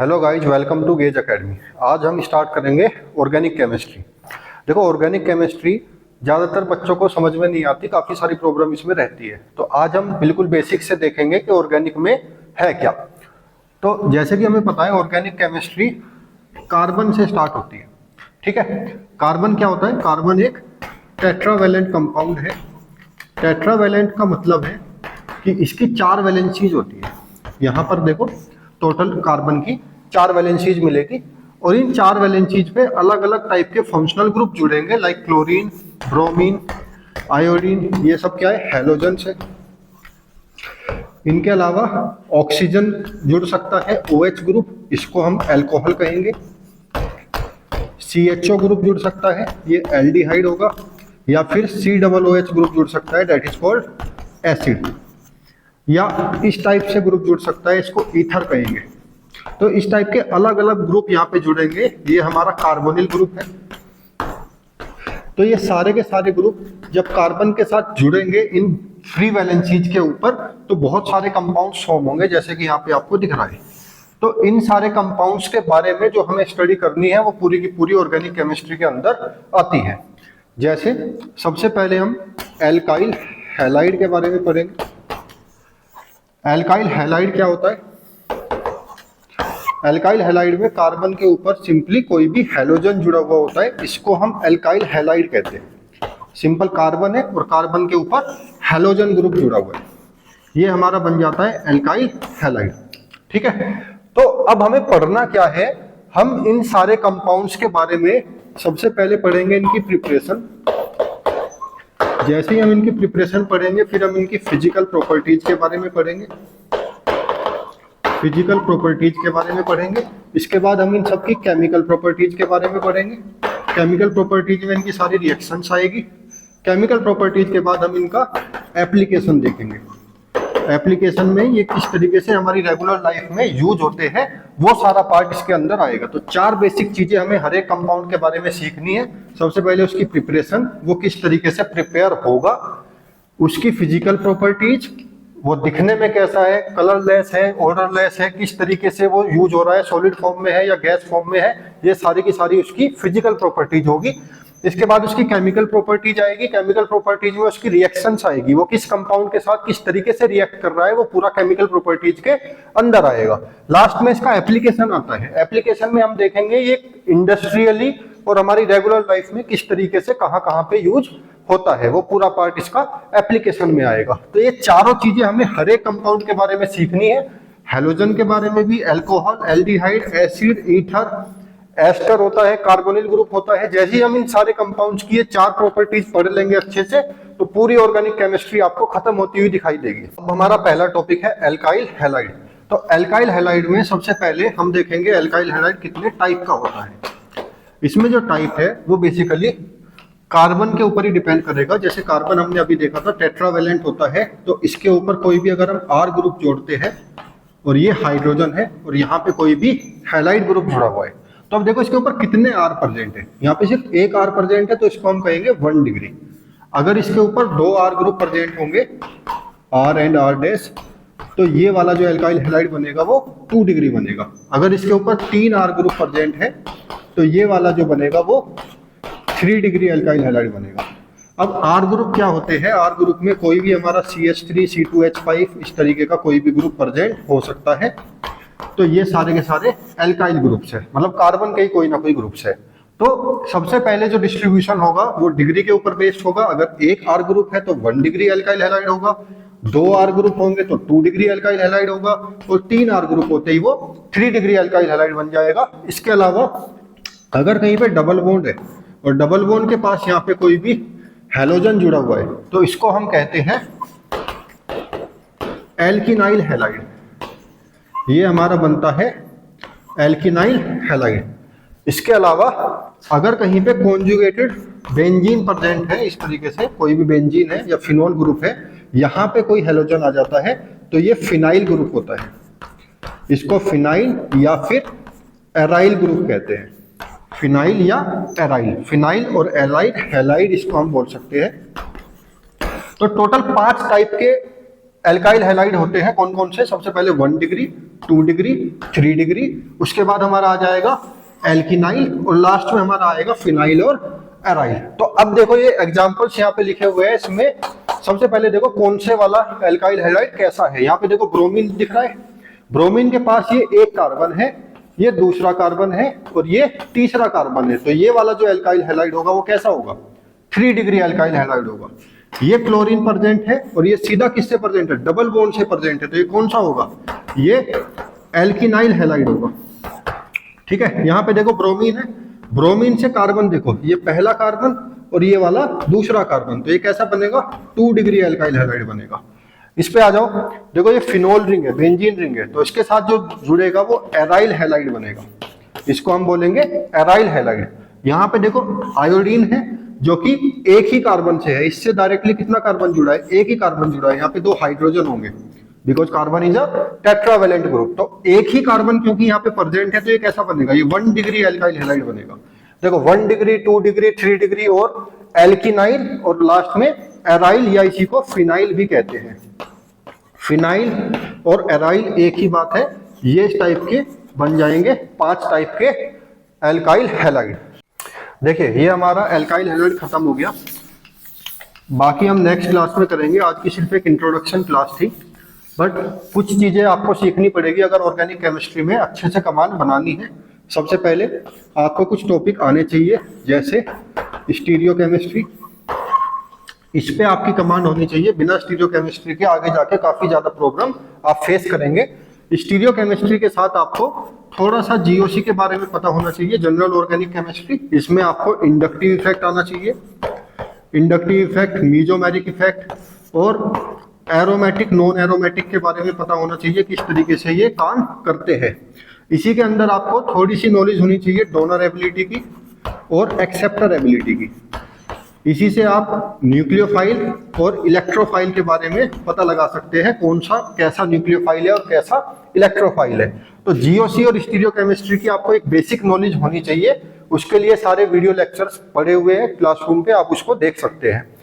Hello guys, welcome to Gage Academy. आज हम start करेंगे ऑर्गेनिक केमिस्ट्री। देखो, ऑर्गेनिक केमिस्ट्री ज़्यादातर बच्चों को समझ में नहीं आती, काफ़ी सारी प्रॉब्लम इसमें रहती है। तो आज हम बिल्कुल बेसिक से देखेंगे कि ऑर्गेनिक में है क्या। तो जैसे कि हमें पता है, ऑर्गेनिक केमिस्ट्री कार्बन से स्टार्ट होती है। ठीक है, कार्बन क्या होता है? कार्बन एक टेट्रावेलेंट कंपाउंड है। टेट्रावेलेंट का मतलब है कि इसकी 4 वैलेंसीज होती है। यहाँ पर देखो, टोटल कार्बन की 4 वैलेंसीज मिलेगी और इन 4 वैलेंसीज पे अलग अलग टाइप के फंक्शनल ग्रुप जुड़ेंगे, लाइक क्लोरीन, ब्रोमीन, आयोडीन। ये सब क्या है? हैलोजेंस है। इनके अलावा ऑक्सीजन जुड़ सकता है, OH ग्रुप, इसको हम अल्कोहल कहेंगे। CHO ग्रुप जुड़ सकता है, ये एल्डिहाइड होगा। या फिर COOH ग्रुप जुड़ सकता है, दैट इज कॉल्ड एसिड। या इस टाइप से ग्रुप जुड़ सकता है, इसको ईथर कहेंगे। तो इस टाइप के अलग अलग ग्रुप यहाँ पे जुड़ेंगे, ये हमारा कार्बोनिल ग्रुप है। तो ये सारे के सारे ग्रुप जब कार्बन के साथ जुड़ेंगे इन फ्री वैलेंसीज के ऊपर, तो बहुत सारे कंपाउंड्स फॉर्म होंगे, जैसे कि यहाँ पे आपको दिख रहा है। तो इन सारे कंपाउंड्स के बारे में जो हमें स्टडी करनी है, वो पूरी की पूरी ऑर्गेनिक केमिस्ट्री के अंदर आती है। जैसे सबसे पहले हम एल्काइल हैलाइड के बारे में पढ़ेंगे। एल्काइल हैलाइड क्या होता है? एल्काइल हैलाइड में कार्बन के ऊपर सिंपली कोई भी हैलोजन जुड़ा हुआ होता है, इसको हम एल्काइल हैलाइड कहते हैं। सिंपल कार्बन है और कार्बन के ऊपर हैलोजन ग्रुप जुड़ा हुआ है, ये हमारा बन जाता है एल्काइल हैलाइड। ठीक है, तो अब हमें पढ़ना क्या है? हम इन सारे कंपाउंड्स के बारे में सबसे पहले पढ़ेंगे इनकी प्रिपरेशन। जैसे ही हम इनकी प्रिपरेशन पढ़ेंगे, फिर हम इनकी फिजिकल प्रॉपर्टीज के बारे में पढ़ेंगे। फिजिकल प्रॉपर्टीज के बारे में पढ़ेंगे। इसके बाद हम इन सब की केमिकल प्रॉपर्टीज के बारे में पढ़ेंगे। केमिकल प्रॉपर्टीज में इनकी सारी रिएक्शंस आएगी। केमिकल प्रॉपर्टीज के बाद हम इनका एप्लीकेशन देखेंगे। एप्लीकेशन में ये किस तरीके से हमारी रेगुलर लाइफ में यूज होते हैं, वो सारा पार्ट इसके अंदर आएगा। तो 4 बेसिक चीजें हमें हर एक कंपाउंड के बारे में सीखनी है। सबसे पहले उसकी प्रिपरेशन, वो किस तरीके से प्रिपेयर होगा। उसकी फिजिकल प्रॉपर्टीज, वो दिखने में कैसा है, कलरलेस है, ऑर्डरलेस है, किस तरीके से वो यूज हो रहा है, सॉलिड फॉर्म में है या गैस फॉर्म में है, ये सारी की सारी उसकी फिजिकल प्रॉपर्टीज होगी। इसके बाद उसकी केमिकल प्रॉपर्टीज आएगी। केमिकल प्रॉपर्टीज में उसकी रिएक्शंस आएगी, वो किस कंपाउंड के साथ किस तरीके से रिएक्ट कर रहा है, वो पूरा केमिकल प्रॉपर्टीज के अंदर आएगा। लास्ट में इसका एप्लीकेशन आता है। एप्लीकेशन में हम देखेंगे ये इंडस्ट्रियली और हमारी रेगुलर लाइफ में किस तरीके से कहाँ कहाँ पे यूज होता है, वो पूरा पार्ट इसका एप्लीकेशन में आएगा। तो ये चारों चीजें हमें हर एक कंपाउंड के बारे में सीखनी है। हैलोजन के बारे में भी, alcohol, aldehyde, acid, ether, ester होता है, कार्बोनिल ग्रुप होता है। जैसे ही हम इन सारे कंपाउंड्स की ये 4 प्रॉपर्टीज पढ़ लेंगे अच्छे से, तो पूरी ऑर्गेनिक केमिस्ट्री आपको खत्म होती हुई दिखाई देगी। अब हमारा पहला टॉपिक है एल्काइल हैलाइड। तो एल्काइल हैलाइड में सबसे पहले हम देखेंगे एल्काइल हैलाइड कितने टाइप का होता है। इसमें जो टाइप है वो बेसिकली कार्बन के ऊपर ही डिपेंड करेगा। जैसे कार्बन हमने अभी देखा था टेट्रावेलेंट होता है, तो इसके ऊपर कोई भी अगर हम R ग्रुप जोड़ते हैं और ये हाइड्रोजन है और यहाँ पे कोई भी हैलाइड ग्रुप जुड़ा हुआ है, तो अब देखो इसके ऊपर कितने R प्रेजेंट है। यहाँ पे सिर्फ एक R प्रेजेंट है, तो इसको हम कहेंगे 1 डिग्री। अगर इसके ऊपर 2 R ग्रुप प्रेजेंट होंगे, R एंड R डैश, तो ये वाला जो एल्काइल हैलाइड बनेगा वो 2 डिग्री बनेगा। अगर इसके ऊपर 3 R ग्रुप प्रेजेंट है, तो ये वाला जो बनेगा वो 3 डिग्री एल्काइल हैलाइड बनेगा। अब R ग्रुप क्या होते हैं? R ग्रुप में कोई भी हमारा CH3, C2H5 इस तरीके का कोई भी ग्रुप प्रेजेंट हो सकता है। तो ये सारे के सारे एल्काइल ग्रुप्स है, मतलब कार्बन के ही कोई ना कोई ग्रुप्स है। तो सबसे पहले जो डिस्ट्रीब्यूशन होगा वो डिग्री के ऊपर बेस्ड होगा। अगर एक R ग्रुप है तो 1 डिग्री एल्काइल हैलाइड होगा, 2 R ग्रुप होंगे तो 2 डिग्री एल्काइल हैलाइड होगा, और 3 R ग्रुप होते ही वो 3 डिग्री एल्काइल हैलाइड बन जाएगा। इसके अलावा अगर कहीं पे डबल बॉन्ड है और डबल बॉन्ड के पास यहाँ पे कोई भी हैलोजन जुड़ा हुआ है, तो इसको हम कहते हैं एल्किनाइल हैलाइड। ये हमारा बनता है एल्किनाइल हैलाइड। इसके अलावा अगर कहीं पे कॉन्जुगेटेड बेंजीन प्रेजेंट है, इस तरीके से कोई भी बेंजीन है या फिनोल ग्रुप है, यहाँ पे कोई हैलोजन आ जाता है, तो ये फिनाइल ग्रुप होता है। इसको फिनाइल या फिर एराइल ग्रुप कहते हैं। फिनाइल या एराइल, फिनाइल और एराइल हैलाइड इसको हम बोल सकते हैं। तो टोटल 5 टाइप के एल्काइल हैलाइड होते हैं कौन कौन से, सबसे पहले 1 डिग्री, 2 डिग्री, 3 डिग्री, उसके बाद हमारा आ जाएगा एल्किनाइल और लास्ट में हमारा आएगा फिनाइल और एराइल। तो अब देखो ये एग्जांपल्स यहाँ पे लिखे हुए हैं, इसमें सबसे पहले देखो कौन से वाला एल्काइल हैलाइड कैसा है। यहाँ पे देखो ब्रोमीन दिख रहा है, ब्रोमीन के पास ये एक कार्बन है, ये दूसरा कार्बन है और ये तीसरा कार्बन है। तो ये वाला जो एल्काइल हैलाइड होगा वो कैसा होगा, 3 डिग्री एल्काइल हैलाइड होगा। ये क्लोरीन प्रेजेंट है और ये सीधा किससे प्रेजेंट है, डबल बॉन्ड से प्रेजेंट है, तो ये कौन सा होगा, ये एल्किनाइल हैलाइड होगा। ठीक है, यहाँ पे देखो ब्रोमीन है, ब्रोमीन से कार्बन देखो, ये पहला कार्बन और ये वाला दूसरा कार्बन, तो ये कैसा बनेगा, 2 डिग्री एल्काइल हैलाइड बनेगा। इस पे आ जाओ, देखो ये फिनोल रिंग है, बेंजीन रिंग है, तो इसके साथ जो जुड़ेगा वो एराइल हैलाइड बनेगा, इसको हम बोलेंगे एराइल हैलाइड। यहाँ पे देखो आयोडीन है जो कि एक ही कार्बन से है, इससे डायरेक्टली कितना कार्बन जुड़ा है, एक ही कार्बन जुड़ा है, यहाँ पे 2 हाइड्रोजन होंगे because carbon is a tetravalent group. तो एक ही कार्बन क्योंकि यहाँ पे प्रेजेंट है, तो ये कैसा बनेगा, ये 1 डिग्री एल्काइल हैलाइड बनेगा। देखो 1 डिग्री, 2 डिग्री, 3 डिग्री और एल्किनाइल और लास्ट में एराइल, या इसी को फिनाइल भी कहते हैं। फिनाइल और एराइल एक ही बात है, ये इस टाइप के बन जाएंगे 5 टाइप के एल्काइल हैलाइड। देखिए ये हमारा एल्काइल हैलाइड खत्म हो गया, बाकी हम नेक्स्ट क्लास में करेंगे। आज की सिर्फ एक इंट्रोडक्शन क्लास थी, बट कुछ चीजें आपको सीखनी पड़ेगी अगर ऑर्गेनिक केमिस्ट्री में अच्छे से कमांड बनानी है। सबसे पहले आपको कुछ टॉपिक आने चाहिए, जैसे स्टीरियो केमिस्ट्री, इस पे आपकी कमांड होनी चाहिए। बिना स्टीरियो केमिस्ट्री के आगे जाके काफी ज्यादा प्रॉब्लम आप फेस करेंगे। स्टीरियो केमिस्ट्री के साथ आपको थोड़ा सा जीओसी के बारे में पता होना चाहिए, जनरल ऑर्गेनिक केमिस्ट्री। इसमें आपको इंडक्टिव इफेक्ट आना चाहिए, इंडक्टिव इफेक्ट, मीजोमेरिक इफेक्ट और एरोमेटिक नॉन एरोमेटिक के बारे में पता होना चाहिए, किस तरीके से ये काम करते हैं। इसी के अंदर आपको थोड़ी सी नॉलेज होनी चाहिए डोनर एबिलिटी की और एक्सेप्टर एबिलिटी की। इसी से आप न्यूक्लियोफाइल और इलेक्ट्रोफाइल के बारे में पता लगा सकते हैं, कौन सा कैसा न्यूक्लियोफाइल है और कैसा इलेक्ट्रोफाइल है। तो जीओसी और स्टीरियो केमिस्ट्री की आपको एक बेसिक नॉलेज होनी चाहिए। उसके लिए सारे वीडियो लेक्चर्स पड़े हुए हैं क्लासरूम पे, आप उसको देख सकते हैं।